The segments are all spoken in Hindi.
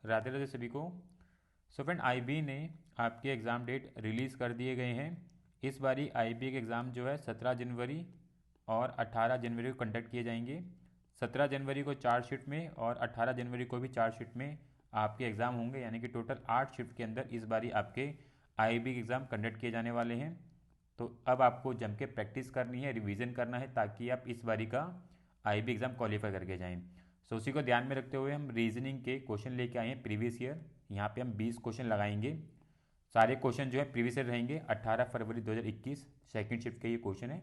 राधे राधे सभी को। सो फ्रेंड, आईबी ने आपके एग्ज़ाम डेट रिलीज़ कर दिए गए हैं। इस बारी आईबी के एग्ज़ाम जो है 17 जनवरी और 18 जनवरी को कंडक्ट किए जाएंगे। 17 जनवरी को 4 शिफ्ट में और 18 जनवरी को भी 4 शिफ्ट में आपके एग्ज़ाम होंगे, यानी कि टोटल 8 शिफ्ट के अंदर इस बारी आपके आईबी के एग्ज़ाम कंडक्ट किए जाने वाले हैं। तो अब आपको जम के प्रैक्टिस करनी है, रिवीजन करना है, ताकि आप इस बारी का आईबी एग्ज़ाम क्वालिफाई करके जाएं। सो उसी को ध्यान में रखते हुए हम रीजनिंग के क्वेश्चन लेके आए हैं प्रीवियस ईयर। यहाँ पे हम 20 क्वेश्चन लगाएंगे। सारे क्वेश्चन जो है प्रीवियस ईयर रहेंगे। 18 फरवरी 2021 सेकंड शिफ्ट के ये क्वेश्चन है।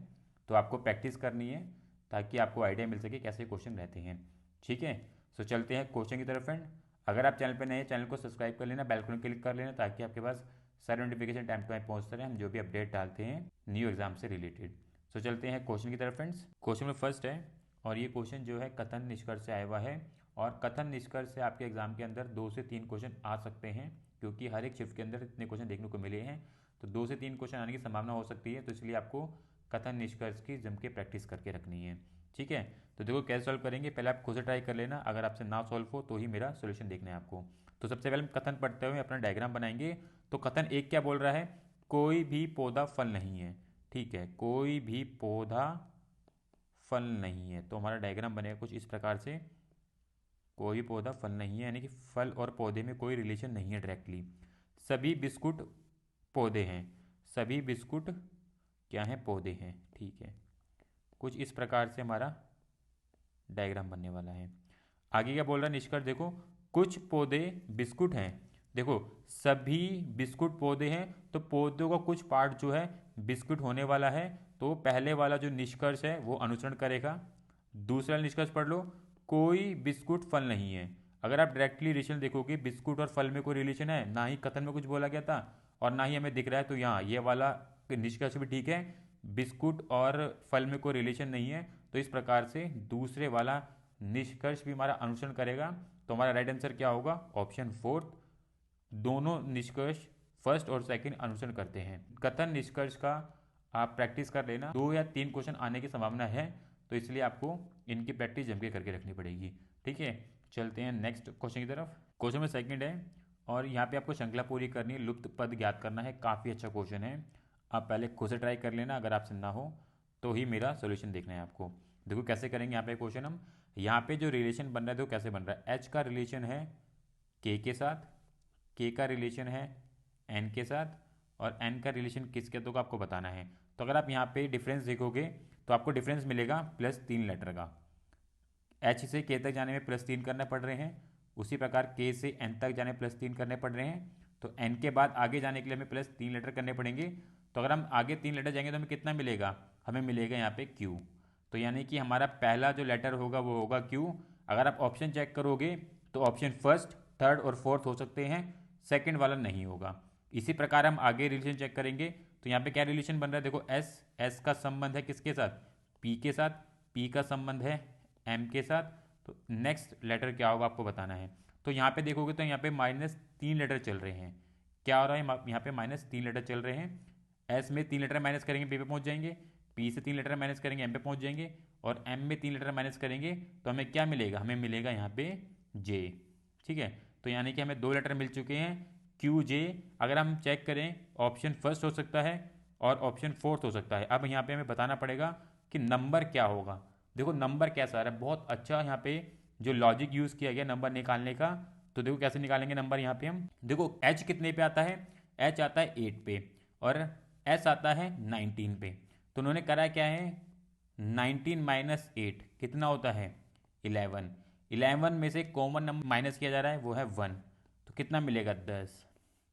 तो आपको प्रैक्टिस करनी है ताकि आपको आइडिया मिल सके कैसे क्वेश्चन रहते हैं। ठीक है, सो चलते हैं क्वेश्चन की तरफ फ्रेंड। अगर आप चैनल पर नए हैं, चैनल को सब्सक्राइब कर लेना, बेल आइकन क्लिक कर लेना, ताकि आपके पास सारे नोटिफिकेशन टाइम टू टाइम पहुँचते रहे, हम जो भी अपडेट डालते हैं न्यू एग्जाम से रिलेटेड। सो चलते हैं क्वेश्चन की तरफ फ्रेंड्स। क्वेश्चन में फर्स्ट है, और ये क्वेश्चन जो है कथन निष्कर्ष से आया हुआ है। और कथन निष्कर्ष से आपके एग्जाम के अंदर 2 से 3 क्वेश्चन आ सकते हैं, क्योंकि हर एक शिफ्ट के अंदर इतने क्वेश्चन देखने को मिले हैं। तो 2 से 3 क्वेश्चन आने की संभावना हो सकती है, तो इसलिए आपको कथन निष्कर्ष की जम के प्रैक्टिस करके रखनी है। ठीक है, तो देखो कैसे सॉल्व करेंगे, पहले आप खुद से ट्राई कर लेना। अगर आपसे ना सॉल्व हो तो ही मेरा सोल्यूशन देखना है आपको। तो सबसे पहले हम कथन पढ़ते हुए अपना डायग्राम बनाएंगे। तो कथन एक क्या बोल रहा है, कोई भी पौधा फल नहीं है। ठीक है, कोई भी पौधा फल नहीं है। तो हमारा डायग्राम बनेगा कुछ इस प्रकार से। कोई पौधा फल नहीं है, यानी कि फल और पौधे में कोई रिलेशन नहीं है डायरेक्टली। सभी बिस्कुट पौधे हैं। सभी बिस्कुट क्या हैं, पौधे हैं। ठीक है, कुछ इस प्रकार से हमारा डायग्राम बनने वाला है। आगे क्या बोल रहा है निष्कर्ष, देखो कुछ पौधे बिस्कुट हैं। देखो सभी बिस्कुट पौधे हैं, तो पौधों का कुछ पार्ट जो है बिस्कुट होने वाला है। तो पहले वाला जो निष्कर्ष है वो अनुसरण करेगा। दूसरा निष्कर्ष पढ़ लो, कोई बिस्कुट फल नहीं है। अगर आप डायरेक्टली रिलेशन देखोगे, बिस्कुट और फल में कोई रिलेशन है ना, ही कथन में कुछ बोला गया था और ना ही हमें दिख रहा है। तो यहाँ ये वाला निष्कर्ष भी ठीक है, बिस्कुट और फल में कोई रिलेशन नहीं है। तो इस प्रकार से दूसरे वाला निष्कर्ष भी हमारा अनुसरण करेगा। तो हमारा राइट आंसर क्या होगा, ऑप्शन फोर्थ। दोनों निष्कर्ष फर्स्ट और सेकंड अनुसरण करते हैं। कथन निष्कर्ष का आप प्रैक्टिस कर लेना, 2 या 3 क्वेश्चन आने की संभावना है, तो इसलिए आपको इनकी प्रैक्टिस जम के करके रखनी पड़ेगी। ठीक है, चलते हैं नेक्स्ट क्वेश्चन की तरफ। क्वेश्चन में सेकंड है, और यहाँ पे आपको श्रृंखला पूरी करनी है, लुप्त पद ज्ञात करना है। काफ़ी अच्छा क्वेश्चन है, आप पहले खुद से ट्राई कर लेना। अगर आपसे ना हो तो ही मेरा सोल्यूशन देखना है आपको। देखो कैसे करेंगे यहाँ पे क्वेश्चन हम। यहाँ पे जो रिलेशन बन रहा है, देखो कैसे बन रहा है। एच का रिलेशन है के साथ, के का रिलेशन है एन के साथ, और एन का रिलेशन किसके, तो आपको बताना है। तो अगर आप यहाँ पे डिफरेंस देखोगे तो आपको डिफरेंस मिलेगा +3 लेटर का। एच से के तक जाने में +3 करने पड़ रहे हैं, उसी प्रकार के से एन तक जाने +3 करने पड़ रहे हैं। तो एन के बाद आगे जाने के लिए हमें +3 लेटर करने पड़ेंगे। तो अगर हम आगे 3 लेटर जाएंगे तो हमें कितना मिलेगा, हमें मिलेगा यहाँ पे क्यू। तो यानी कि हमारा पहला जो लेटर होगा वो होगा क्यू। अगर आप ऑप्शन चेक करोगे तो ऑप्शन फर्स्ट, थर्ड और फोर्थ हो सकते हैं, सेकंड वाला नहीं होगा। इसी प्रकार हम आगे रिलेशन चेक करेंगे। तो यहाँ पे क्या रिलेशन बन रहा है, देखो एस, एस का संबंध है किसके साथ, पी के साथ, पी का संबंध है एम के साथ। तो नेक्स्ट लेटर क्या होगा आपको बताना है। तो यहाँ पे देखोगे तो यहाँ पे -3 लेटर चल रहे हैं। क्या हो रहा है, यहाँ पे -3 लेटर चल रहे हैं। एस में 3 लेटर माइनस करेंगे पी पे पहुँच जाएंगे, पी से 3 लेटर माइनस करेंगे एम पे पहुँच जाएंगे, और एम में 3 लेटर माइनस करेंगे तो हमें क्या मिलेगा, हमें मिलेगा यहाँ पे जे। ठीक है, तो यानी कि हमें 2 लेटर मिल चुके हैं क्यू जे। अगर हम चेक करें, ऑप्शन फर्स्ट हो सकता है और ऑप्शन फोर्थ हो सकता है। अब यहाँ पे हमें बताना पड़ेगा कि नंबर क्या होगा। देखो नंबर कैसा आ रहा है, बहुत अच्छा यहाँ पे जो लॉजिक यूज़ किया गया नंबर निकालने का। तो देखो कैसे निकालेंगे नंबर यहाँ पे हम। देखो एच कितने पे आता है, एच आता है 8 पे, और एस आता है 19 पे। तो उन्होंने करा क्या है, 19 माइनस 8 कितना होता है 11। 11 में से कॉमन नंबर माइनस किया जा रहा है, वो है 1। तो कितना मिलेगा 10।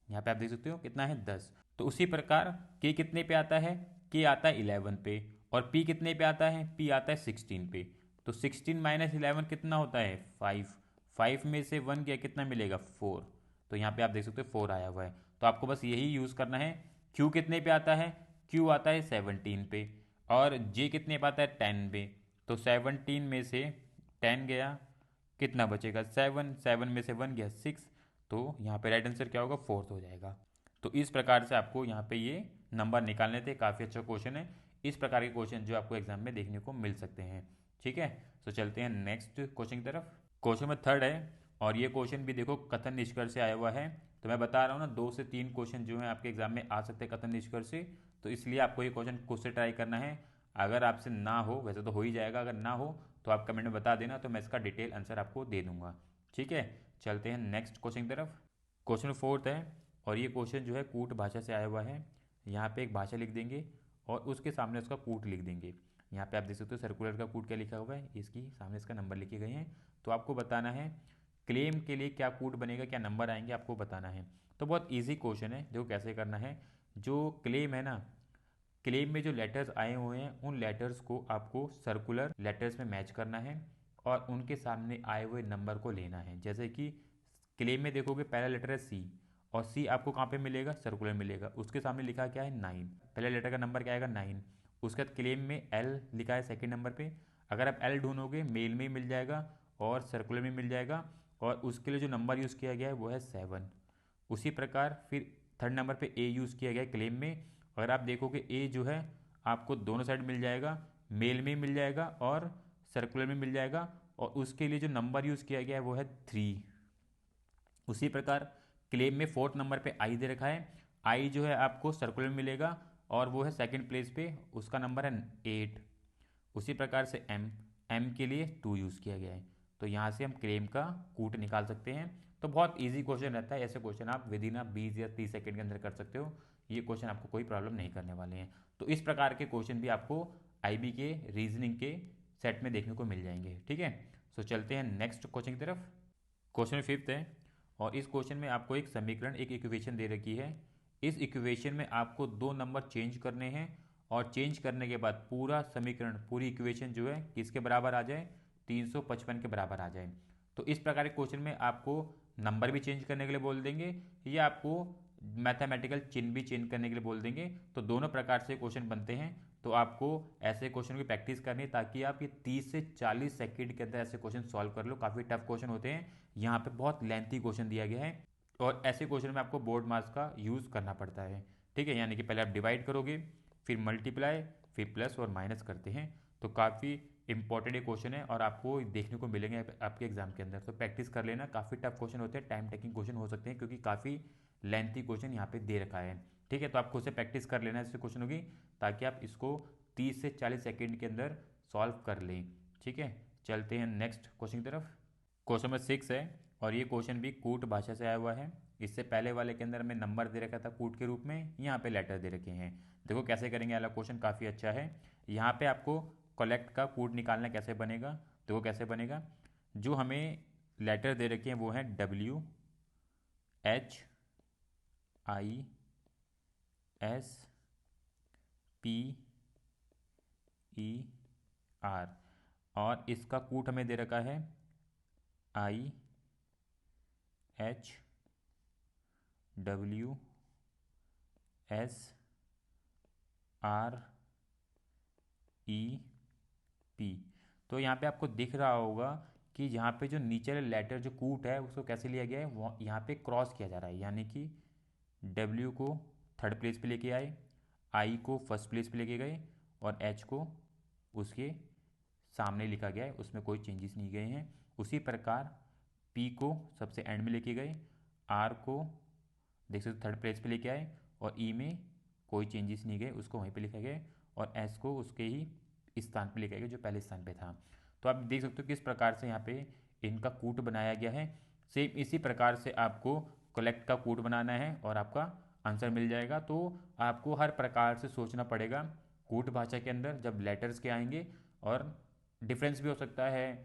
यहाँ पे आप देख सकते हो कितना है 10। तो उसी प्रकार के कितने पे आता है, के आता है 11 पे, और पी कितने पे आता है, पी आता है 16 पे। तो 16 माइनस 11 कितना होता है 5। 5 में से 1 गया कितना मिलेगा 4। तो यहाँ पे आप देख सकते हो 4 आया हुआ है। तो आपको बस यही यूज़ करना है। क्यू कितने पे आता है, क्यू आता है 17 पे, और जे कितने पे आता है 10 पे। तो 17 में से 10 गया, कितना बचेगा 7, 7 में से 1 गया 6। तो यहाँ पे राइट आंसर क्या होगा, फोर्थ हो जाएगा। तो इस प्रकार से आपको यहाँ पे ये नंबर निकालने थे। काफ़ी अच्छा क्वेश्चन है। इस प्रकार के क्वेश्चन जो आपको एग्जाम में देखने को मिल सकते हैं। ठीक है, तो चलते हैं नेक्स्ट क्वेश्चन की तरफ। क्वेश्चन में थर्ड है, और ये क्वेश्चन भी देखो कथन निष्कर्ष से आया हुआ है। तो मैं बता रहा हूँ ना, 2 से 3 क्वेश्चन जो है आपके एग्जाम में आ सकते हैं कथन निष्कर्ष से। तो इसलिए आपको ये क्वेश्चन खुद से ट्राई करना है। अगर आपसे ना हो, वैसे तो हो ही जाएगा, अगर ना हो तो आप कमेंट में बता देना, तो मैं इसका डिटेल आंसर आपको दे दूंगा। ठीक है, चलते हैं नेक्स्ट क्वेश्चन की तरफ। क्वेश्चन फोर्थ है, और ये क्वेश्चन जो है कूट भाषा से आया हुआ है। यहाँ पे एक भाषा लिख देंगे और उसके सामने उसका कूट लिख देंगे। यहाँ पे आप देख सकते हो सर्कुलर का कूट क्या लिखा हुआ है, इसकी सामने इसका नंबर लिखे गए हैं। तो आपको बताना है क्लेम के लिए क्या कूट बनेगा, क्या नंबर आएंगे, आपको बताना है। तो बहुत ईजी क्वेश्चन है, देखो कैसे करना है। जो क्लेम है ना, क्लेम में जो लेटर्स आए हुए हैं उन लेटर्स को आपको सर्कुलर लेटर्स में मैच करना है और उनके सामने आए हुए नंबर को लेना है। जैसे कि क्लेम में देखोगे पहला लेटर है सी, और सी आपको कहाँ पे मिलेगा, सर्कुलर मिलेगा। उसके सामने लिखा क्या है 9, पहले लेटर का नंबर क्या आएगा 9। उसके बाद क्लेम में एल लिखा है सेकेंड नंबर पे। अगर आप एल ढूंढोगे मेल में ही मिल जाएगा और सर्कुलर में मिल जाएगा, और उसके लिए जो नंबर यूज़ किया गया है वो है 7। उसी प्रकार फिर थर्ड नंबर पे ए यूज़ किया गया है क्लेम में। अगर आप देखोगे ए जो है आपको दोनों साइड मिल जाएगा, मेल में मिल जाएगा और सर्कुलर में मिल जाएगा, और उसके लिए जो नंबर यूज़ किया गया है वो है 3। उसी प्रकार क्लेम में फोर्थ नंबर पे आई दे रखा है। आई जो है आपको सर्कुलर में मिलेगा और वो है सेकंड प्लेस पे, उसका नंबर है 8। उसी प्रकार से एम, एम के लिए 2 यूज़ किया गया है। तो यहाँ से हम क्लेम का कूट निकाल सकते हैं। तो बहुत इजी क्वेश्चन रहता है, ऐसे क्वेश्चन आप विद इन 20 या 30 सेकंड के अंदर कर सकते हो। ये क्वेश्चन आपको कोई प्रॉब्लम नहीं करने वाले हैं। तो इस प्रकार के क्वेश्चन भी आपको आईबी के रीजनिंग के सेट में देखने को मिल जाएंगे। ठीक है, सो चलते हैं नेक्स्ट क्वेश्चन की तरफ। क्वेश्चन फिफ्थ है, और इस क्वेश्चन में आपको एक समीकरण, एक इक्वेशन दे रखी है। इस इक्वेशन में आपको 2 नंबर चेंज करने हैं, और चेंज करने के बाद पूरा समीकरण, पूरी इक्वेशन जो है किसके बराबर आ जाए, 355 के बराबर आ जाए। तो इस प्रकार के क्वेश्चन में आपको नंबर भी चेंज करने के लिए बोल देंगे, या आपको मैथमेटिकल चिन्ह भी चेंज करने के लिए बोल देंगे। तो दोनों प्रकार से क्वेश्चन बनते हैं। तो आपको ऐसे क्वेश्चन की प्रैक्टिस करनी है ताकि आप ये 30 से 40 सेकंड के अंदर ऐसे क्वेश्चन सॉल्व कर लो। काफ़ी टफ क्वेश्चन होते हैं, यहाँ पे बहुत लेंथी क्वेश्चन दिया गया है, और ऐसे क्वेश्चन में आपको बोर्ड मार्क्स का यूज़ करना पड़ता है। ठीक है, यानी कि पहले आप डिवाइड करोगे, फिर मल्टीप्लाई, फिर प्लस और माइनस करते हैं। तो काफ़ी इंपॉर्टेंट ये क्वेश्चन है और आपको देखने को मिलेंगे आपके एग्जाम के अंदर। तो प्रैक्टिस कर लेना, काफ़ी टफ क्वेश्चन होते हैं, टाइम टेकिंग क्वेश्चन हो सकते हैं, क्योंकि काफ़ी लेंथी क्वेश्चन यहाँ पे दे रखा है। ठीक है, तो आप खुद से प्रैक्टिस कर लेना ऐसे क्वेश्चन होगी, ताकि आप इसको 30 से 40 सेकेंड के अंदर सॉल्व कर लें। ठीक है, चलते हैं नेक्स्ट क्वेश्चन की तरफ। क्वेश्चन नंबर 6 है, और ये क्वेश्चन भी कूट भाषा से आया हुआ है। इससे पहले वाले के अंदर हमें नंबर दे रखा था कूट के रूप में, यहाँ पे लेटर दे रखे हैं। देखो कैसे करेंगे, वाला क्वेश्चन काफ़ी अच्छा है। यहाँ पे आपको कलेक्ट का कूट निकालना कैसे बनेगा, देखो कैसे बनेगा। जो हमें लेटर दे रखे हैं वो हैं WH I S P E R, और इसका कूट हमें दे रखा है IHWSREP। तो यहाँ पे आपको दिख रहा होगा कि यहाँ पे जो नीचे वाले लेटर जो कूट है उसको कैसे लिया गया है, वो यहाँ पे क्रॉस किया जा रहा है। यानी कि W को थर्ड प्लेस पे लेके आए, I को फर्स्ट प्लेस पे लेके गए, और H को उसके सामने लिखा गया है, उसमें कोई चेंजेस नहीं गए हैं। उसी प्रकार P को सबसे एंड में लेके गए, R को देख सकते थर्ड प्लेस पे लेके आए, और E में कोई चेंजेस नहीं गए, उसको वहीं पे लिखा गया, और S को उसके ही स्थान पे लेके गए जो पहले स्थान पे था। तो आप देख सकते हो किस प्रकार से यहाँ पे इनका कूट बनाया गया है। सेम इसी प्रकार से आपको कलेक्ट का कूट बनाना है और आपका आंसर मिल जाएगा। तो आपको हर प्रकार से सोचना पड़ेगा कूट भाषा के अंदर, जब लेटर्स के आएंगे, और डिफरेंस भी हो सकता है,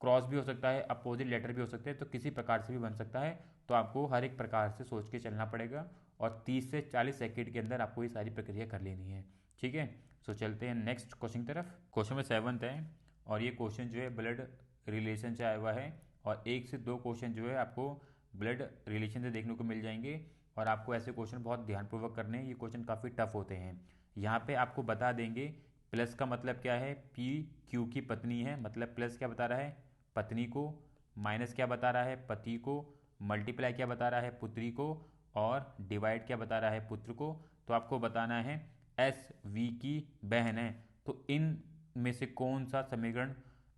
क्रॉस भी हो सकता है, अपोजिट लेटर भी हो सकते हैं, तो किसी प्रकार से भी बन सकता है। तो आपको हर एक प्रकार से सोच के चलना पड़ेगा, और 30 से 40 सेकंड के अंदर आपको ये सारी प्रक्रिया कर लेनी है। ठीक है, सो चलते हैं नेक्स्ट क्वेश्चन की तरफ। क्वेश्चन में 7th है, और ये क्वेश्चन जो है ब्लड रिलेशन से आया हुआ है, और 1 से 2 क्वेश्चन जो है आपको ब्लड रिलेशन से देखने को मिल जाएंगे। और आपको ऐसे क्वेश्चन बहुत ध्यानपूर्वक करने हैं, ये क्वेश्चन काफ़ी टफ होते हैं। यहाँ पे आपको बता देंगे प्लस का मतलब क्या है, P Q की पत्नी है, मतलब प्लस क्या बता रहा है, पत्नी को। माइनस क्या बता रहा है, पति को। मल्टीप्लाई क्या बता रहा है, पुत्री को। और डिवाइड क्या बता रहा है, पुत्र को। तो आपको बताना है S V की बहन है, तो इन में से कौन सा समीकरण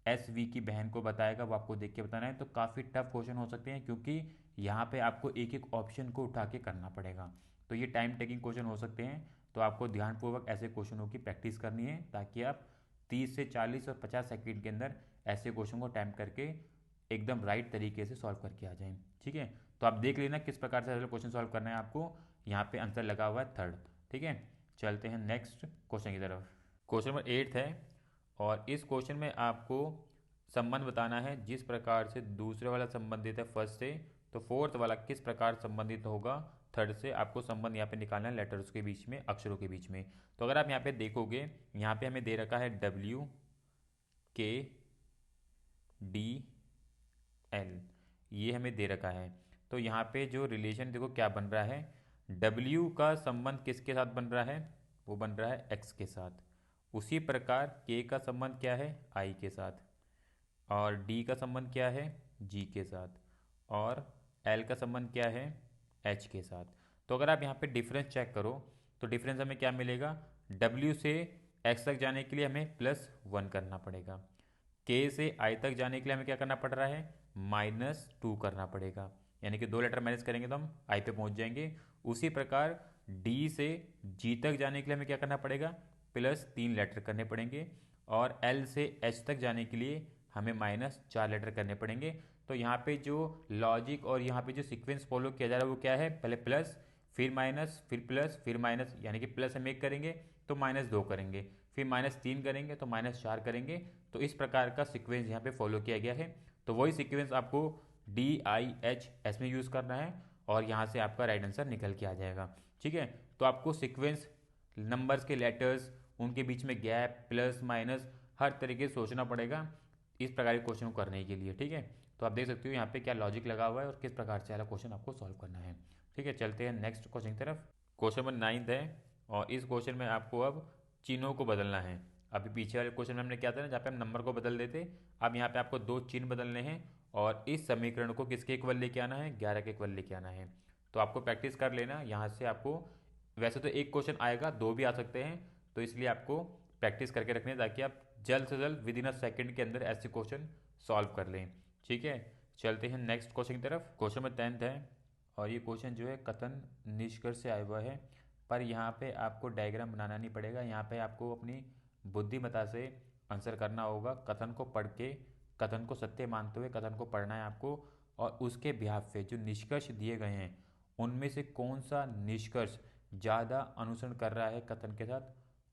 एस वी की बहन को बताएगा, वो आपको देख के बताना है। तो काफ़ी टफ क्वेश्चन हो सकते हैं, क्योंकि यहाँ पे आपको एक एक ऑप्शन को उठा के करना पड़ेगा। तो ये टाइम टेकिंग क्वेश्चन हो सकते हैं। तो आपको ध्यानपूर्वक ऐसे क्वेश्चनों की प्रैक्टिस करनी है, ताकि आप 30 से 40 और 50 सेकंड के अंदर ऐसे क्वेश्चन को टाइम करके एकदम राइट तरीके से सॉल्व करके आ जाएं। ठीक है, तो आप देख लेना किस प्रकार से क्वेश्चन सॉल्व करना है आपको। यहाँ पे आंसर लगा हुआ है थर्ड। ठीक है, चलते हैं नेक्स्ट क्वेश्चन की तरफ। क्वेश्चन नंबर 8 है, और इस क्वेश्चन में आपको संबंध बताना है जिस प्रकार से दूसरे वाला संबंधित है फर्स्ट से, तो फोर्थ वाला किस प्रकार संबंधित होगा थर्ड से। आपको संबंध यहाँ पे निकालना है लेटर्स के बीच में, अक्षरों के बीच में। तो अगर आप यहाँ पे देखोगे, यहाँ पे हमें दे रखा है W K D L, ये हमें दे रखा है। तो यहाँ पे जो रिलेशन देखो क्या बन रहा है, W का संबंध किसके साथ बन रहा है, वो बन रहा है X के साथ। उसी प्रकार K का संबंध क्या है, I के साथ। और D का संबंध क्या है, G के साथ। और L का संबंध क्या है, H के साथ। तो अगर आप यहाँ पे डिफरेंस चेक करो, तो डिफरेंस हमें क्या मिलेगा, W से X तक जाने के लिए हमें +1 करना पड़ेगा। K से I तक जाने के लिए हमें क्या करना पड़ रहा है, -2 करना पड़ेगा। यानी कि 2 लेटर माइनस करेंगे तो हम I पे पहुँच जाएंगे। उसी प्रकार D से G तक जाने के लिए हमें क्या करना पड़ेगा, +3 लेटर करने पड़ेंगे। और L से H तक जाने के लिए हमें -4 लेटर करने पड़ेंगे। तो यहाँ पे जो लॉजिक और यहाँ पे जो सीक्वेंस फॉलो किया जा रहा है वो क्या है, पहले प्लस, फिर माइनस, फिर प्लस, फिर माइनस। यानी कि प्लस हम 1 करेंगे तो -2 करेंगे, फिर -3 करेंगे तो -4 करेंगे। तो इस प्रकार का सीक्वेंस यहाँ पे फॉलो किया गया है। तो वही सीक्वेंस आपको DIHS में यूज़ करना है, और यहाँ से आपका राइट आंसर निकल के आ जाएगा। ठीक है, तो आपको सीक्वेंस, नंबर्स के लेटर्स, उनके बीच में गैप, प्लस माइनस, हर तरीके से सोचना पड़ेगा इस प्रकार के क्वेश्चन को करने के लिए। ठीक है, तो आप देख सकते हो यहाँ पे क्या लॉजिक लगा हुआ है और किस प्रकार से वाला क्वेश्चन आपको सॉल्व करना है। ठीक है, चलते हैं नेक्स्ट क्वेश्चन की तरफ। क्वेश्चन नंबर 9 है, और इस क्वेश्चन में आपको अब चिन्हों को बदलना है। अभी पीछे वाले क्वेश्चन में हमने क्या था ना, जहाँ पे हम नंबर को बदल देते, अब यहाँ पे आपको 2 चिन्ह बदलने हैं, और इस समीकरण को किसके इक्वल लेके आना है, 11 के इक्वल लेके आना है। तो आपको प्रैक्टिस कर लेना यहाँ से। आपको वैसे तो एक क्वेश्चन आएगा, 2 भी आ सकते हैं, तो इसलिए आपको प्रैक्टिस करके रखनी है, ताकि आप जल्द से जल्द विद इन अ सेकेंड के अंदर ऐसे क्वेश्चन सॉल्व कर लें। ठीक है, चलते हैं नेक्स्ट क्वेश्चन की तरफ। क्वेश्चन नंबर 10 है, और ये क्वेश्चन जो है कथन निष्कर्ष से आया हुआ है, पर यहाँ पे आपको डायग्राम बनाना नहीं पड़ेगा। यहाँ पे आपको अपनी बुद्धिमत्ता से आंसर करना होगा। कथन को पढ़ के, कथन को सत्य मानते हुए कथन को पढ़ना है आपको, और उसके बिहाफ पे जो निष्कर्ष दिए गए हैं, उनमें से कौन सा निष्कर्ष ज़्यादा अनुसरण कर रहा है कथन के साथ,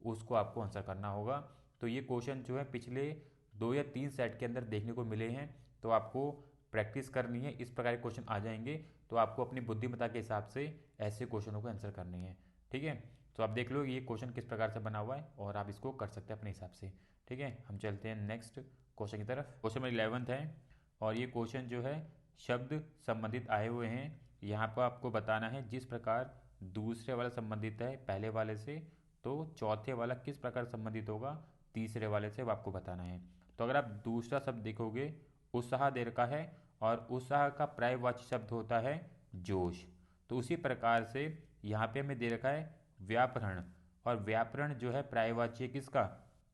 उसको आपको आंसर करना होगा। तो ये क्वेश्चन जो है पिछले 2 या 3 सेट के अंदर देखने को मिले हैं, तो आपको प्रैक्टिस करनी है। इस प्रकार के क्वेश्चन आ जाएंगे, तो आपको अपनी बुद्धिमत्ता के हिसाब से ऐसे क्वेश्चनों को आंसर करनी है। ठीक है, तो आप देख लो ये क्वेश्चन किस प्रकार से बना हुआ है, और आप इसको कर सकते हैं अपने हिसाब से। ठीक है, हम चलते हैं नेक्स्ट क्वेश्चन की तरफ। क्वेश्चन नंबर 11 है, और ये क्वेश्चन जो है शब्द संबंधित आए हुए हैं। यहाँ पर आपको बताना है जिस प्रकार दूसरे वाला संबंधित है पहले वाले से, तो चौथे वाला किस प्रकार संबंधित होगा तीसरे वाले से, वो आपको बताना है। तो अगर आप दूसरा शब्द देखोगे, उत्साह दे रखा है, और उत्साह का पर्यायवाची शब्द होता है जोश। तो उसी प्रकार से यहाँ पे हमें दे रखा है व्यापरण, और व्यापरण जो है पर्यायवाची है किसका,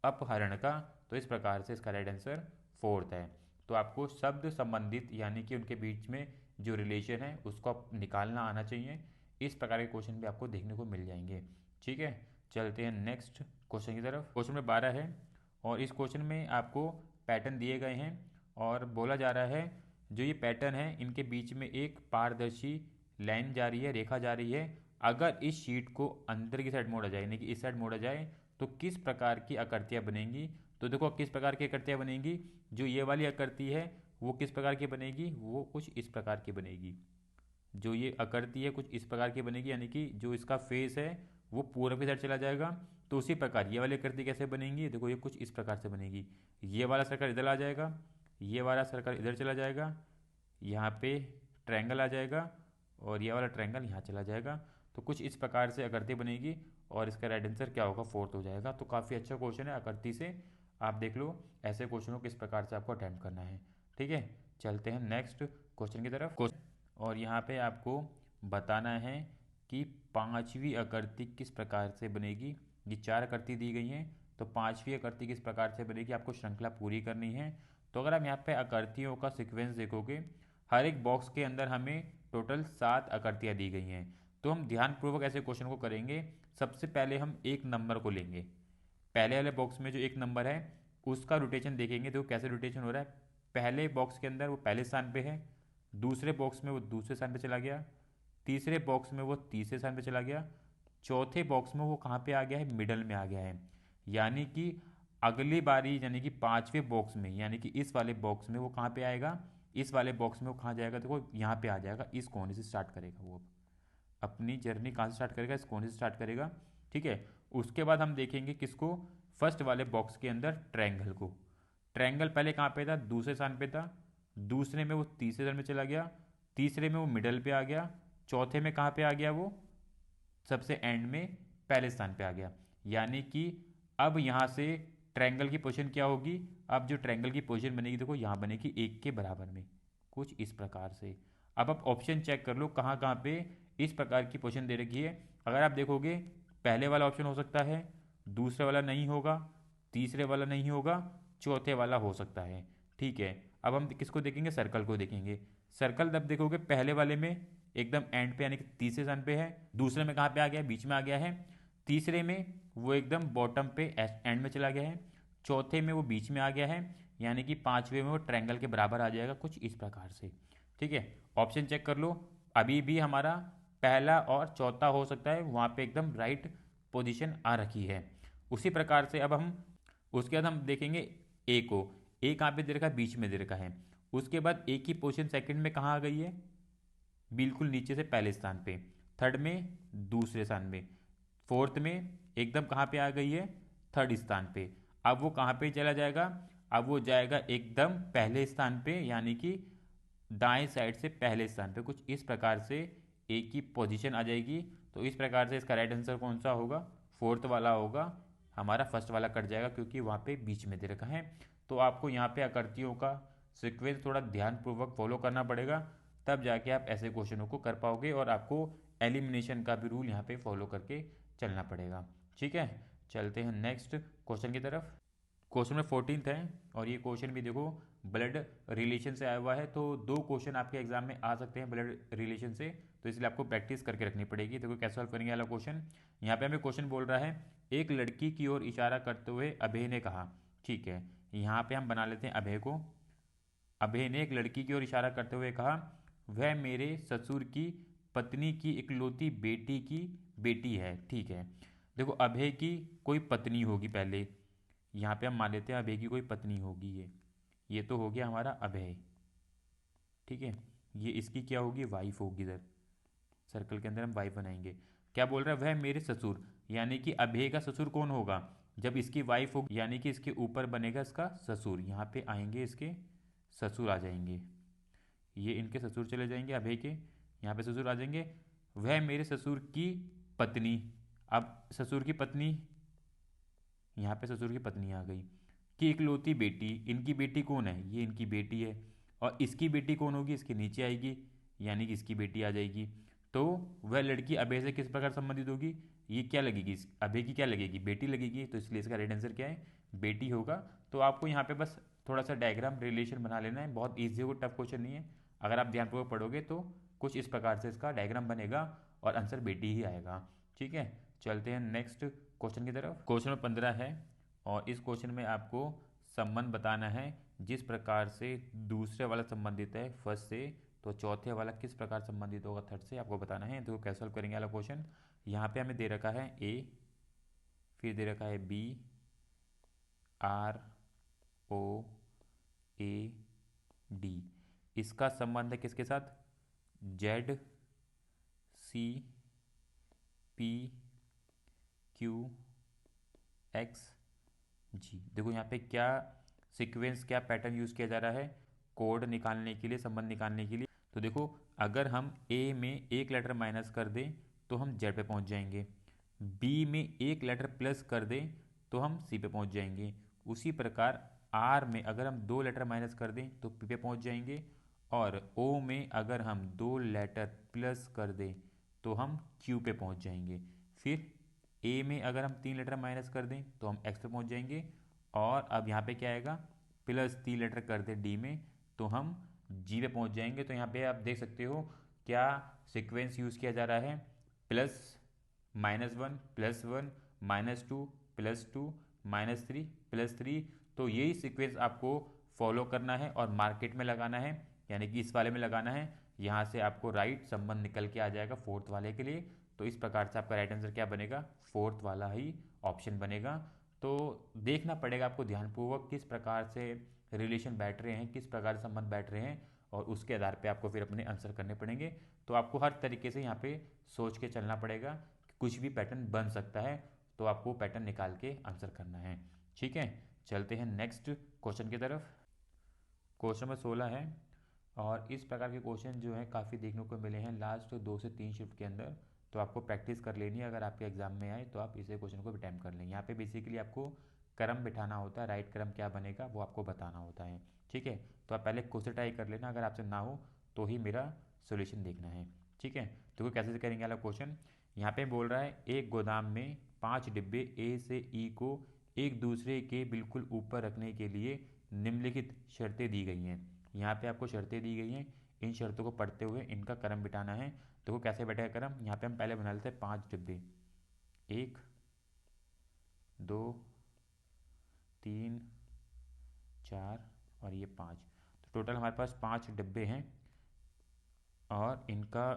अपहरण का। तो इस प्रकार से इसका राइट आंसर फोर्थ है। तो आपको शब्द संबंधित यानी कि उनके बीच में जो रिलेशन है उसको आप निकालना आना चाहिए। इस प्रकार के क्वेश्चन भी आपको देखने को मिल जाएंगे। ठीक है, चलते हैं नेक्स्ट क्वेश्चन की तरफ। क्वेश्चन में 12 है, और इस क्वेश्चन में आपको पैटर्न दिए गए हैं, और बोला जा रहा है जो ये पैटर्न है इनके बीच में एक पारदर्शी लाइन जा रही है, रेखा जा रही है। अगर इस शीट को अंदर की साइड मोड़ा जाए, यानी कि इस साइड मोड़ा जाए, तो किस प्रकार की आकृतियाँ बनेंगी। तो देखो किस प्रकार की आकृतियाँ बनेंगी, जो ये वाली आकृति है वो किस प्रकार की बनेगी, वो कुछ इस प्रकार की बनेगी। जो ये आकृति है कुछ इस प्रकार की बनेगी, यानी कि जो इसका फेस है वो पूर्व की साइड चला जाएगा। तो उसी प्रकार ये वाली आकृति कैसे बनेंगी, देखो ये कुछ इस प्रकार से बनेगी। ये वाला सर्कल इधर आ जाएगा, ये वाला सर्कल इधर चला जाएगा, यहाँ पे ट्रायंगल आ जाएगा, और ये वाला ट्रायंगल यहाँ चला जाएगा। तो कुछ इस प्रकार से आकृति बनेगी, और इसका राइट आंसर क्या होगा, फोर्थ हो जाएगा। तो काफ़ी अच्छा क्वेश्चन है, आकृति से आप देख लो ऐसे क्वेश्चनों को किस प्रकार से आपको अटेम्प्ट करना है। ठीक है, चलते हैं नेक्स्ट क्वेश्चन की तरफ। और यहाँ पे आपको बताना है कि पांचवी आकृति किस प्रकार से बनेगी। ये 4 आकृति दी गई हैं, तो पांचवी आकृति किस प्रकार से बनेगी, आपको श्रृंखला पूरी करनी है। तो अगर आप यहाँ पे आकृतियों का सीक्वेंस देखोगे, हर एक बॉक्स के अंदर हमें टोटल 7 आकृतियाँ दी गई हैं। तो हम ध्यानपूर्वक ऐसे क्वेश्चन को करेंगे। सबसे पहले हम एक नंबर को लेंगे, पहले वाले बॉक्स में जो एक नंबर है उसका रोटेशन देखेंगे। देखो कैसे रोटेशन हो रहा है, पहले बॉक्स के अंदर वो पहले स्थान पे है, दूसरे बॉक्स में वो दूसरे स्थान पे चला गया, तीसरे बॉक्स में वो तीसरे स्थान पे चला गया, चौथे बॉक्स में वो कहाँ पे आ गया है, मिडल में आ गया है। यानी कि अगली बारी यानी कि पांचवें बॉक्स में, यानी कि इस वाले बॉक्स में वो कहाँ पे आएगा, इस वाले बॉक्स में वो कहाँ जाएगा, देखो यहाँ पे आ जाएगा, इस कोने से स्टार्ट करेगा वो अपनी जर्नी कहाँ से स्टार्ट करेगा, इस कोने से स्टार्ट करेगा। ठीक है, उसके बाद हम देखेंगे किसको, फर्स्ट वाले बॉक्स के अंदर ट्रायंगल को। ट्रायंगल पहले कहाँ पे था, दूसरे स्थान पे था, दूसरे में वो तीसरे स्थान में चला गया, तीसरे में वो मिडल पे आ गया, चौथे में कहाँ पे आ गया, वो सबसे एंड में पहले स्थान पे आ गया। यानी कि अब यहाँ से ट्रायंगल की पोजीशन क्या होगी, अब जो ट्रायंगल की पोजीशन बनेगी देखो यहाँ बनेगी 1 के बराबर में, कुछ इस प्रकार से। अब आप ऑप्शन चेक कर लो कहाँ कहाँ पे इस प्रकार की पोजीशन दे रखी है। अगर आप देखोगे पहले वाला ऑप्शन हो सकता है, दूसरे वाला नहीं होगा, तीसरे वाला नहीं होगा, चौथे वाला हो सकता है। ठीक है, अब हम किसको देखेंगे, सर्कल को देखेंगे। सर्कल तब देखोगे पहले वाले में एकदम एंड पे यानी कि तीसरे स्थान पे है, दूसरे में कहाँ पे आ गया, बीच में आ गया है, तीसरे में वो एकदम बॉटम पे एंड में चला गया है, चौथे में वो बीच में आ गया है, यानी कि पांचवे में वो ट्रायंगल के बराबर आ जाएगा, कुछ इस प्रकार से। ठीक है, ऑप्शन चेक कर लो, अभी भी हमारा पहला और चौथा हो सकता है, वहाँ पे एकदम राइट पोजीशन आ रखी है। उसी प्रकार से अब हम उसके बाद हम देखेंगे ए को। ए कहाँ पे दे रखा है, बीच में दे रखा है। उसके बाद ए की पोजीशन सेकंड में कहाँ आ गई है, बिल्कुल नीचे से पहले स्थान पे, थर्ड में दूसरे स्थान में, फोर्थ में एकदम कहाँ पे आ गई है, थर्ड स्थान पे। अब वो कहाँ पे चला जाएगा, अब वो जाएगा एकदम पहले स्थान पे, यानी कि दाएं साइड से पहले स्थान पे, कुछ इस प्रकार से ए की पोजीशन आ जाएगी। तो इस प्रकार से इसका राइट आंसर कौन सा होगा, फोर्थ वाला होगा, हमारा फर्स्ट वाला कट जाएगा क्योंकि वहाँ पे बीच में दे रखा है। तो आपको यहाँ पे आकृतियों का सीक्वेंस थोड़ा ध्यानपूर्वक फॉलो करना पड़ेगा, तब जाके आप ऐसे क्वेश्चनों को कर पाओगे, और आपको एलिमिनेशन का भी रूल यहाँ पे फॉलो करके चलना पड़ेगा। ठीक है, चलते हैं नेक्स्ट क्वेश्चन की तरफ। क्वेश्चन में 14th है, और ये क्वेश्चन भी देखो ब्लड रिलेशन से आया हुआ है। तो 2 क्वेश्चन आपके एग्जाम में आ सकते हैं ब्लड रिलेशन से, तो इसलिए आपको प्रैक्टिस करके रखनी पड़ेगी। देखो कैसे सॉल्व करेंगे वाला क्वेश्चन। यहाँ पे हमें क्वेश्चन बोल रहा है, एक लड़की की ओर इशारा करते हुए अभय ने कहा। ठीक है, यहाँ पे हम बना लेते हैं अभय को। अभय ने एक लड़की की ओर इशारा करते हुए कहा, वह मेरे ससुर की पत्नी की इकलौती बेटी की बेटी है। ठीक है, देखो अभय की कोई पत्नी होगी पहले, यहाँ पे हम मान लेते हैं अभय की कोई पत्नी होगी। ये तो हो गया हमारा अभय। ठीक है, ये इसकी क्या होगी, वाइफ होगी। इधर सर्कल के अंदर हम वाइफ बनाएंगे। क्या बोल रहा है, वह मेरे ससुर, यानी कि अभय का ससुर कौन होगा, जब इसकी वाइफ होगी, यानी कि इसके ऊपर बनेगा इसका ससुर। यहाँ पे आएंगे इसके ससुर आ जाएंगे, ये इनके ससुर चले जाएंगे अभय के, यहाँ पे ससुर आ जाएंगे। वह मेरे ससुर की पत्नी, अब ससुर की पत्नी, यहाँ पे ससुर की पत्नी आ गई, कि इकलौती बेटी, इनकी बेटी कौन है, ये इनकी बेटी है, और इसकी बेटी कौन होगी, इसके नीचे आएगी, यानी कि इसकी बेटी आ जाएगी। तो वह लड़की अभय से किस प्रकार संबंधित होगी, ये क्या लगेगी, अभय की क्या लगेगी, बेटी लगेगी। तो इसलिए इसका राइट आंसर क्या है, बेटी होगा। तो आपको यहाँ पे बस थोड़ा सा डायग्राम रिलेशन बना लेना है, बहुत ईजी होगा, टफ क्वेश्चन नहीं है। अगर आप ध्यानपूर्वक पढ़ोगे तो कुछ इस प्रकार से इसका डायग्राम बनेगा और आंसर बेटी ही आएगा। ठीक है, चलते हैं नेक्स्ट क्वेश्चन की तरफ। क्वेश्चन नंबर 15 है, और इस क्वेश्चन में आपको संबंध बताना है, जिस प्रकार से दूसरे वाला संबंधित है फर्स्ट से, तो चौथे वाला किस प्रकार संबंधित होगा थर्ड से, आपको बताना है। तो कैसे सॉल्व करेंगे वाला क्वेश्चन। यहाँ पे हमें दे रखा है ए, फिर दे रखा है B, R, O, A, D. इसका संबंध है किसके साथ, Z, C, P, Q, X, G. देखो यहाँ पे क्या सीक्वेंस, क्या पैटर्न यूज़ किया जा रहा है कोड निकालने के लिए, संबंध निकालने के लिए। तो देखो अगर हम ए में एक लेटर माइनस कर दें तो हम जेड पे पहुँच जाएंगे, बी में एक लेटर प्लस कर दें तो हम सी पे पहुँच जाएंगे। उसी प्रकार आर में अगर हम 2 लेटर माइनस कर दें तो पी पे पहुँच जाएंगे, और ओ में अगर हम 2 लेटर प्लस कर दें तो हम क्यू पे पहुँच जाएंगे। फिर ए में अगर हम 3 लेटर माइनस कर दें तो हम एक्स पे पहुंच जाएंगे, और अब यहाँ पे क्या आएगा, प्लस 3 लेटर कर दें डी में तो हम जी पे पहुंच जाएंगे। तो यहाँ पे आप देख सकते हो क्या सीक्वेंस यूज़ किया जा रहा है, प्लस -1 +1 -2 +2 -3 +3। तो यही सीक्वेंस आपको फॉलो करना है और मार्केट में लगाना है, यानी कि इस वाले में लगाना है। यहाँ से आपको राइट संबंध निकल के आ जाएगा फोर्थ वाले के लिए। तो इस प्रकार से आपका राइट आंसर क्या बनेगा, फोर्थ वाला ही ऑप्शन बनेगा। तो देखना पड़ेगा आपको ध्यानपूर्वक किस प्रकार से रिलेशन बैठ रहे हैं, किस प्रकार से संबंध बैठ रहे हैं, और उसके आधार पे आपको फिर अपने आंसर करने पड़ेंगे। तो आपको हर तरीके से यहाँ पे सोच के चलना पड़ेगा कि कुछ भी पैटर्न बन सकता है, तो आपको पैटर्न निकाल के आंसर करना है। ठीक है, चलते हैं नेक्स्ट क्वेश्चन की तरफ। क्वेश्चन नंबर 16 है, और इस प्रकार के क्वेश्चन जो हैं काफ़ी देखने को मिले हैं लास्ट 2 से 3 शिफ्ट के अंदर। तो आपको प्रैक्टिस कर लेनी है, अगर आपके एग्जाम में आए तो आप इसे क्वेश्चन को अटैम्प्ट कर लें। यहाँ पे बेसिकली आपको क्रम बिठाना होता है, राइट क्रम क्या बनेगा वो आपको बताना होता है। ठीक है, तो आप पहले खुद से ट्राई कर लेना, अगर आपसे ना हो तो ही मेरा सोल्यूशन देखना है। ठीक है, तो कैसे करेंगे वाला क्वेश्चन। यहाँ पे बोल रहा है एक गोदाम में 5 डिब्बे ए से ई को एक दूसरे के बिल्कुल ऊपर रखने के लिए निम्नलिखित शर्तें दी गई हैं। यहाँ पे आपको शर्तें दी गई हैं, इन शर्तों को पढ़ते हुए इनका क्रम बिठाना है। तो वो कैसे बैठेगा क्रम, यहाँ पे हम पहले बना लेते हैं 5 डिब्बे, 1 2 3 4 और ये 5। तो टोटल हमारे पास 5 डिब्बे हैं, और इनका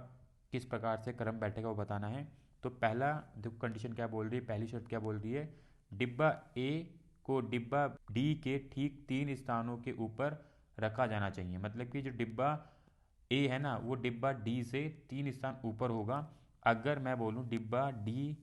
किस प्रकार से क्रम बैठेगा वो बताना है। तो पहला देखो कंडीशन क्या बोल रही है, पहली शर्त क्या बोल रही है, डिब्बा ए को डिब्बा डी के ठीक 3 स्थानों के ऊपर रखा जाना चाहिए। मतलब कि जो डिब्बा ए है ना वो डिब्बा डी से 3 स्थान ऊपर होगा। अगर मैं बोलूँ डिब्बा डी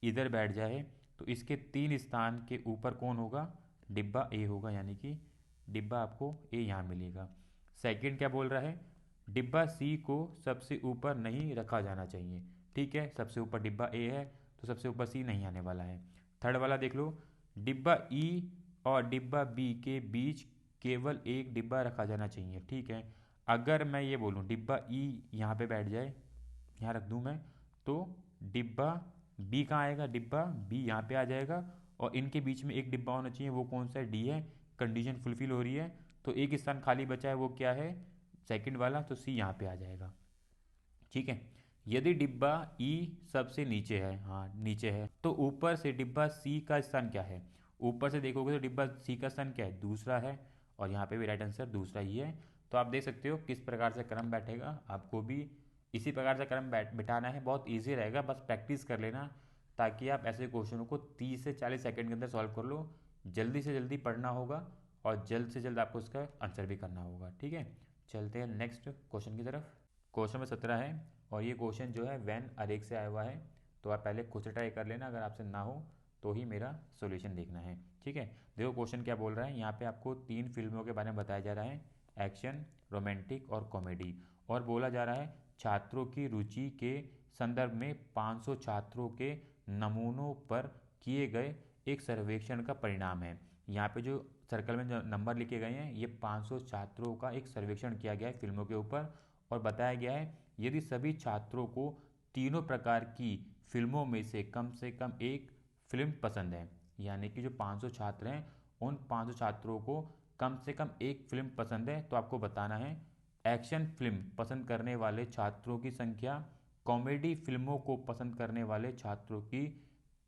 इधर बैठ जाए तो इसके 3 स्थान के ऊपर कौन होगा, डिब्बा ए होगा, यानी कि डिब्बा आपको ए यहाँ मिलेगा। सेकंड क्या बोल रहा है, डिब्बा सी को सबसे ऊपर नहीं रखा जाना चाहिए। ठीक है, सबसे ऊपर डिब्बा ए है तो सबसे ऊपर सी नहीं आने वाला है। थर्ड वाला देख लो, डिब्बा ई और डिब्बा बी के बीच केवल एक डिब्बा रखा जाना चाहिए। ठीक है, अगर मैं ये बोलूँ डिब्बा ई यहाँ पे बैठ जाए, यहाँ रख दूँ मैं, तो डिब्बा बी कहाँ आएगा, डिब्बा बी यहाँ पे आ जाएगा, और इनके बीच में एक डिब्बा होना चाहिए, वो कौन सा है, डी है। कंडीशन फुलफिल हो रही है, तो एक स्थान खाली बचा है, वो क्या है, सेकंड वाला, तो सी यहाँ पे आ जाएगा। ठीक है, यदि डिब्बा ई सबसे नीचे है, हाँ नीचे है, तो ऊपर से डिब्बा सी का स्थान क्या है, ऊपर से देखोगे तो डिब्बा सी का स्थान क्या है, दूसरा है, और यहाँ पे भी राइट आंसर दूसरा ही है। तो आप देख सकते हो किस प्रकार से क्रम बैठेगा, आपको भी इसी प्रकार से क्रम बिठाना है। बहुत ईजी रहेगा, बस प्रैक्टिस कर लेना, ताकि आप ऐसे क्वेश्चनों को 30 से 40 सेकंड के अंदर सॉल्व कर लो। जल्दी से जल्दी पढ़ना होगा, और जल्द से जल्द आपको उसका आंसर भी करना होगा। ठीक है, चलते हैं नेक्स्ट क्वेश्चन की तरफ। क्वेश्चन नंबर 17 है, और ये क्वेश्चन जो है वैन अरेक से आया हुआ है। तो आप पहले खुद से ट्राई कर लेना, अगर आपसे ना हो तो ही मेरा सॉल्यूशन देखना है। ठीक है, देखो क्वेश्चन क्या बोल रहा है, यहाँ पे आपको 3 फिल्मों के बारे में बताया जा रहा है, एक्शन, रोमांटिक और कॉमेडी। और बोला जा रहा है छात्रों की रुचि के संदर्भ में 500 छात्रों के नमूनों पर किए गए एक सर्वेक्षण का परिणाम है। यहाँ पे जो सर्कल में जो नंबर लिखे गए हैं, ये 500 छात्रों का एक सर्वेक्षण किया गया है फिल्मों के ऊपर, और बताया गया है यदि सभी छात्रों को तीनों प्रकार की फिल्मों में से कम एक फिल्म पसंद है, यानी कि जो 500 छात्र हैं उन 500 छात्रों को कम से कम एक फिल्म पसंद है, तो आपको बताना है एक्शन फिल्म पसंद करने वाले छात्रों की संख्या कॉमेडी फिल्मों को पसंद करने वाले छात्रों की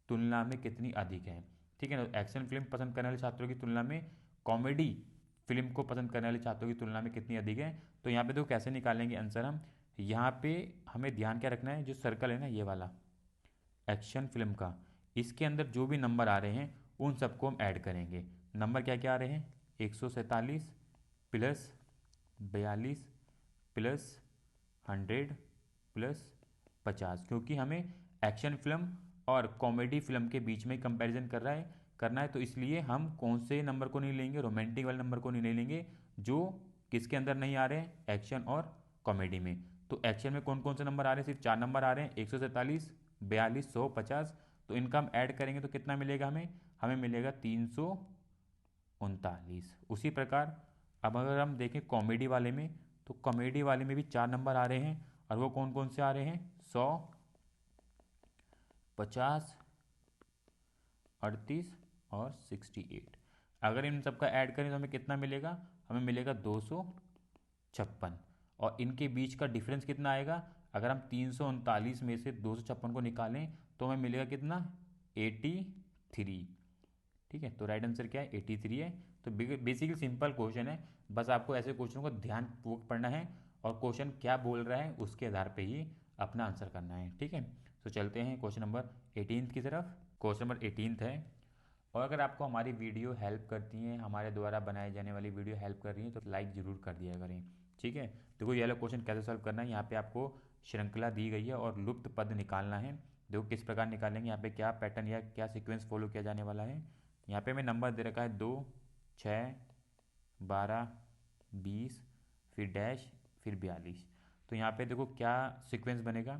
तुलना में कितनी अधिक है। ठीक है ना, एक्शन फिल्म पसंद करने वाले छात्रों की तुलना में कॉमेडी फिल्म को पसंद करने वाले छात्रों की तुलना में कितनी अधिक है। तो यहाँ पे तो कैसे निकालेंगे आंसर हम, यहाँ पे हमें ध्यान क्या रखना है, जो सर्कल है ना ये वाला एक्शन फिल्म का, इसके अंदर जो भी नंबर आ रहे हैं उन सबको हम ऐड करेंगे। नंबर क्या क्या आ रहे हैं, 147 प्लस 42 प्लस 100 प्लस 50, क्योंकि हमें एक्शन फिल्म और कॉमेडी फिल्म के बीच में कंपैरिजन करना है, तो इसलिए हम कौन से नंबर को नहीं लेंगे, रोमांटिक वाले नंबर को नहीं लेंगे, जो किसके अंदर नहीं आ रहे हैं, एक्शन और कॉमेडी में। तो एक्शन में कौन कौन से नंबर आ रहे हैं, सिर्फ 4 नंबर आ रहे हैं, 147 42 100 50। तो इनका हम ऐड करेंगे तो कितना मिलेगा हमें, हमें मिलेगा 339। उसी प्रकार अब अगर हम देखें कॉमेडी वाले में, तो कॉमेडी वाले में भी 4 नंबर आ रहे हैं, और वो कौन कौन से आ रहे हैं, 100 50 38 और 68। अगर इन सबका ऐड करें तो हमें कितना मिलेगा, हमें मिलेगा 256। और इनके बीच का डिफरेंस कितना आएगा, अगर हम 339 में से 256 को निकालें तो हमें मिलेगा कितना, 83। ठीक है, तो राइट आंसर क्या है, 83 है। तो बेसिकली सिंपल क्वेश्चन है, बस आपको ऐसे क्वेश्चन को ध्यानपूर्वक पढ़ना है और क्वेश्चन क्या बोल रहा है उसके आधार पे ही अपना आंसर करना है। ठीक है, तो चलते हैं क्वेश्चन नंबर 18 की तरफ। क्वेश्चन नंबर 18 है, और अगर आपको हमारी वीडियो हेल्प करती हैं, हमारे द्वारा बनाई जाने वाली वीडियो हेल्प कर रही है, तो लाइक ज़रूर कर दिया करें। ठीक है, देखो ये वाला क्वेश्चन कैसे सॉल्व करना है, यहाँ पे आपको श्रृंखला दी गई है और लुप्त पद निकालना है। देखो किस प्रकार निकालेंगे, यहाँ पे क्या पैटर्न या क्या सीक्वेंस फॉलो किया जाने वाला है। यहाँ पे हमें नंबर दे रखा है 2, 6, 12, 20, फिर डैश, फिर 42। तो यहाँ पे देखो क्या सीक्वेंस बनेगा,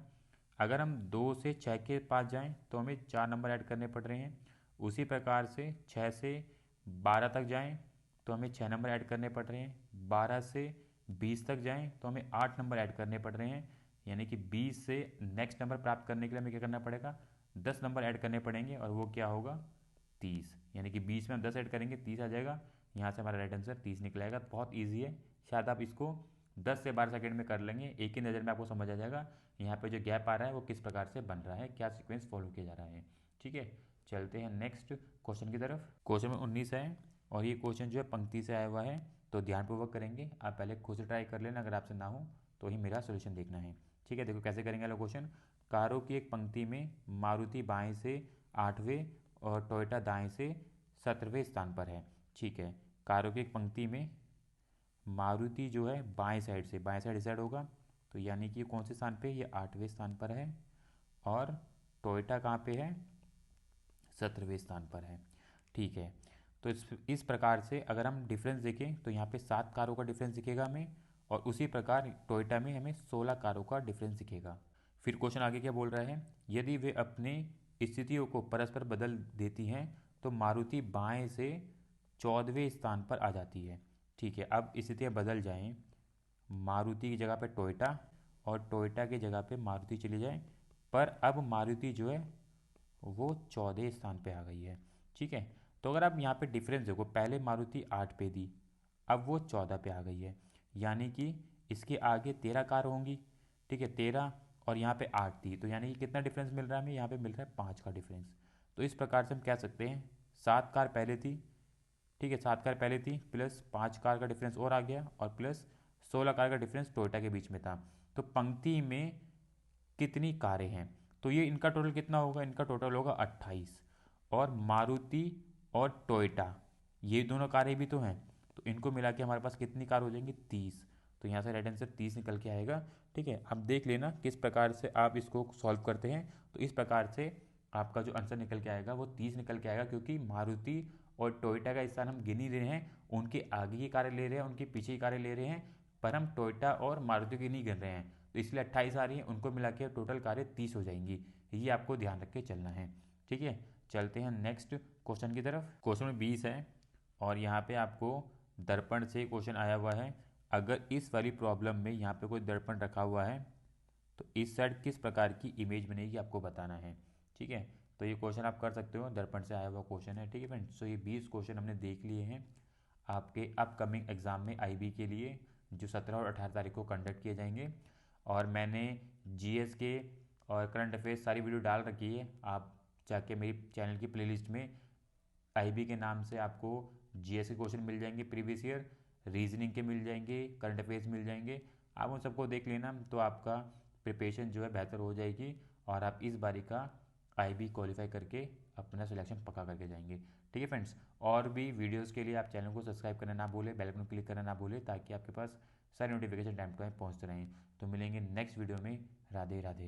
अगर हम 2 से 6 के पास जाएं तो हमें 4 नंबर ऐड करने पड़ रहे हैं। उसी प्रकार से 6 से 12 तक जाएं तो हमें 6 नंबर ऐड करने पड़ रहे हैं। 12 से 20 तक जाएं तो हमें 8 नंबर ऐड करने पड़ रहे हैं। यानी कि 20 से नेक्स्ट नंबर प्राप्त करने के लिए हमें क्या करना पड़ेगा, 10 नंबर ऐड करने पड़ेंगे, और वो क्या होगा, 30। यानी कि 20 में हम 10 ऐड करेंगे, 30 आ जाएगा। यहाँ से हमारा राइट आंसर 30 निकलेगा। बहुत ईजी है, शायद आप इसको 10 से 12 सेकंड में कर लेंगे, एक ही नज़र में आपको समझ आ जाएगा यहाँ पे जो गैप आ रहा है वो किस प्रकार से बन रहा है, क्या सीक्वेंस फॉलो किया जा रहा है। ठीक है, चलते हैं नेक्स्ट क्वेश्चन की तरफ। क्वेश्चन में 19 है, और ये क्वेश्चन जो है पंक्ति से आया हुआ है, तो ध्यानपूर्वक करेंगे। आप पहले खुद से ट्राई कर लेना, अगर आपसे ना हो तो ही मेरा सोल्यूशन देखना है। ठीक है, देखो कैसे करेंगे अगला क्वेश्चन। कारों की एक पंक्ति में मारुति बाएं से 8वें और टोयोटा दाएं से 17वें स्थान पर है। ठीक है, कारों की एक पंक्ति में मारुति जो है बाएं साइड से, बाएं साइड डिसाइड होगा, तो यानी कि कौन से स्थान पे, ये 8वें स्थान पर है। और टोयोटा कहाँ पे है, 17वें स्थान पर है। ठीक है, तो इस प्रकार से अगर हम डिफरेंस देखें तो यहाँ पे 7 कारों का डिफरेंस दिखेगा हमें, और उसी प्रकार टोयोटा में हमें 16 कारों का डिफरेंस दिखेगा। फिर क्वेश्चन आगे क्या बोल रहा है, यदि वे अपने स्थितियों को परस्पर बदल देती हैं तो मारुति बाएं से 14वें स्थान पर आ जाती है। ठीक है, अब स्थितियाँ बदल जाएं, मारुति की जगह पे टोयोटा और टोयोटा की जगह पे मारुति चली जाए, पर अब मारुति जो है वो 14 स्थान पे आ गई है। ठीक है, तो अगर आप यहाँ पे डिफरेंस देखो, पहले मारुति 8 पे थी, अब वो 14 पे आ गई है, यानी कि इसके आगे 13 कार होंगी। ठीक है, 13 और यहाँ पे 8 थी, तो यानी कि कितना डिफरेंस मिल रहा है हमें, यहाँ पे मिल रहा है 5 का डिफरेंस। तो इस प्रकार से हम कह सकते हैं 7 कार पहले थी, ठीक है, 7 कार पहले थी, प्लस 5 कार का डिफरेंस और आ गया, और प्लस 16 कार का डिफरेंस टोयोटा के बीच में था। तो पंक्ति में कितनी कारें हैं, तो ये इनका टोटल कितना होगा, इनका टोटल होगा 28। और मारुति और टोयोटा ये दोनों कारें भी तो हैं, तो इनको मिला के हमारे पास कितनी कार हो जाएंगी, 30। तो यहाँ से राइट आंसर 30 निकल के आएगा। ठीक है, अब देख लेना किस प्रकार से आप इसको सॉल्व करते हैं। तो इस प्रकार से आपका जो आंसर निकल के आएगा वो 30 निकल के आएगा, क्योंकि मारुति और टोयोटा का स्थान हम गिन ही रहे हैं, उनके आगे की कारें ले रहे हैं, उनके पीछे की कारें ले रहे हैं, पर हम टोयोटा और मारुति की नहीं गिन रहे हैं, तो इसलिए 28 आ रही है, उनको मिला के टोटल कारें 30 हो जाएंगी। ये आपको ध्यान रख के चलना है। ठीक है, चलते हैं नेक्स्ट क्वेश्चन की तरफ। क्वेश्चन में 20 है, और यहाँ पे आपको दर्पण से क्वेश्चन आया हुआ है। अगर इस वाली प्रॉब्लम में यहाँ पे कोई दर्पण रखा हुआ है तो इस साइड किस प्रकार की इमेज बनेगी आपको बताना है। ठीक है, तो ये क्वेश्चन आप कर सकते हो, दर्पण से आया हुआ क्वेश्चन है। ठीक है फ्रेंड्स, तो ये 20 क्वेश्चन हमने देख लिए हैं आपके अपकमिंग एग्ज़ाम में आईबी के लिए, जो 17 और 18 तारीख को कंडक्ट किए जाएंगे। और मैंने जीएस के और करंट अफेयर्स सारी वीडियो डाल रखी है, आप जाके मेरी चैनल की प्लेलिस्ट में आईबी के नाम से आपको जीएस के क्वेश्चन मिल जाएंगे, प्रीवियस ईयर रीजनिंग के मिल जाएंगे, करंट अफेयर्स मिल जाएंगे। आप उन सबको देख लेना, तो आपका प्रिपरेशन जो है बेहतर हो जाएगी, और आप इस बारी का आईबी क्वालिफाई करके अपना सिलेक्शन पक्का करके जाएंगे। ठीक है फ्रेंड्स, और भी वीडियोस के लिए आप चैनल को सब्सक्राइब करना ना भूलें, बेल आइकन क्लिक करना ना भूलें, ताकि आपके पास सारे नोटिफिकेशन टाइम टू टाइम पहुँचते रहें। तो मिलेंगे नेक्स्ट वीडियो में। राधे राधे।